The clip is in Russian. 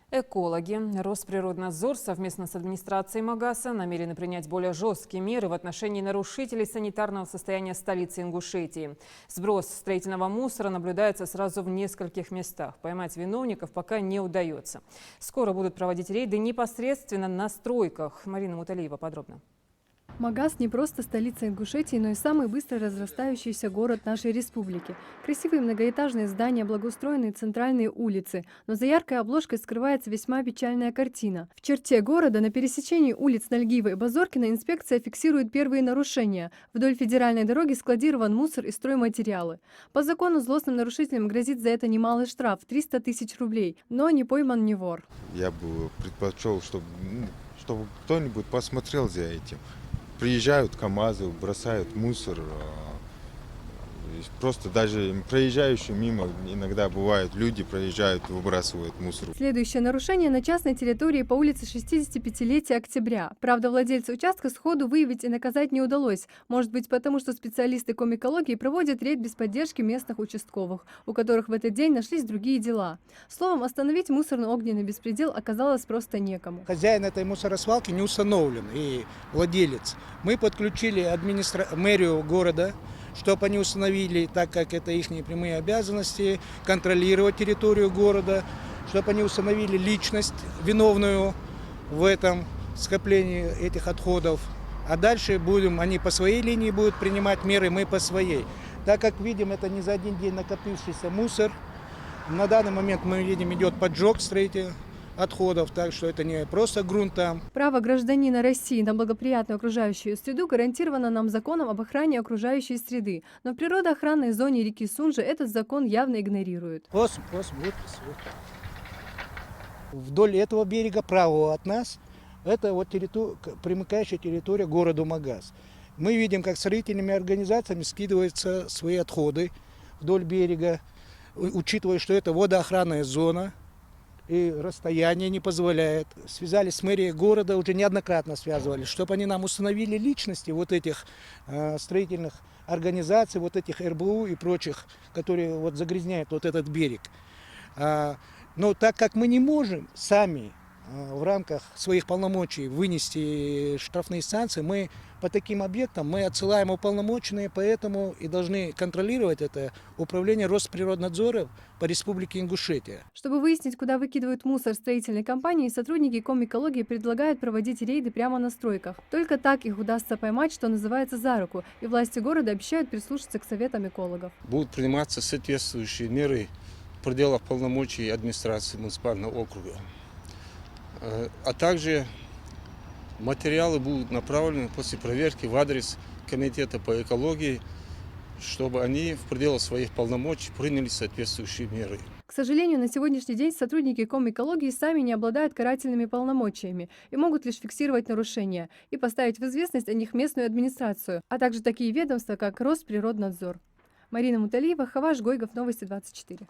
Экологи, Росприроднадзор совместно с администрацией Магаса намерены принять более жесткие меры в отношении нарушителей санитарного состояния столицы Ингушетии. Сброс строительного мусора наблюдается сразу в нескольких местах. Поймать виновников пока не удается. Скоро будут проводить рейды непосредственно на стройках. Марина Муталиева подробно. Магас не просто столица Ингушетии, но и самый быстро разрастающийся город нашей республики. Красивые многоэтажные здания, благоустроенные центральные улицы. Но за яркой обложкой скрывается весьма печальная картина. В черте города на пересечении улиц Нальгиева и Базоркина инспекция фиксирует первые нарушения. Вдоль федеральной дороги складирован мусор и стройматериалы. По закону злостным нарушителям грозит за это немалый штраф – 300 тысяч рублей. Но не пойман не вор. Я бы предпочел, чтобы кто-нибудь посмотрел за этим. Приезжают КАМАЗы, бросают мусор. Просто даже проезжающие мимо иногда бывают, люди проезжают, выбрасывают мусор. Следующее нарушение на частной территории по улице 65-летия Октября. Правда, владельца участка сходу выявить и наказать не удалось. Может быть, потому что специалисты комэкологии проводят рейд без поддержки местных участковых, у которых в этот день нашлись другие дела. Словом, остановить мусорно-огненный беспредел оказалось просто некому. Хозяин этой мусоросвалки не установлен, и владелец. Мы подключили мэрию города, чтобы они установили, так как это их прямые обязанности, контролировать территорию города, чтобы они установили личность виновную в этом скоплении этих отходов. А дальше они по своей линии будут принимать меры, мы по своей. Так как видим, это не за один день накопившийся мусор. На данный момент мы видим, идет поджог строительных отходов, так что это не просто грунт там. Право гражданина России на благоприятную окружающую среду гарантировано нам законом об охране окружающей среды. Но в природоохранной зоне реки Сунжа этот закон явно игнорируют. Вдоль этого берега правого от нас это вот примыкающая территория города Магас. Мы видим, как строительными организациями скидываются свои отходы вдоль берега, учитывая, что это водоохранная зона. И расстояние не позволяет. Связались с мэрией города, уже неоднократно связывались, чтобы они нам установили личности вот этих строительных организаций, вот этих РБУ и прочих, которые вот загрязняют вот этот берег. Но так как мы не можем сами в рамках своих полномочий вынести штрафные санкции, мы по таким объектам отсылаем уполномоченные, поэтому и должны контролировать это управление Росприроднадзора по республике Ингушетия. Чтобы выяснить, куда выкидывают мусор строительной компании, сотрудники комэкологии предлагают проводить рейды прямо на стройках. Только так их удастся поймать, что называется, за руку, и власти города обещают прислушаться к советам экологов. Будут приниматься соответствующие меры в пределах полномочий администрации муниципального округа. А также материалы будут направлены после проверки в адрес комитета по экологии, чтобы они в пределах своих полномочий приняли соответствующие меры. К сожалению, на сегодняшний день сотрудники комэкологии сами не обладают карательными полномочиями и могут лишь фиксировать нарушения и поставить в известность о них местную администрацию, а также такие ведомства, как Росприроднадзор. Марина Муталиева, Хаваш Гойгов, Новости 24.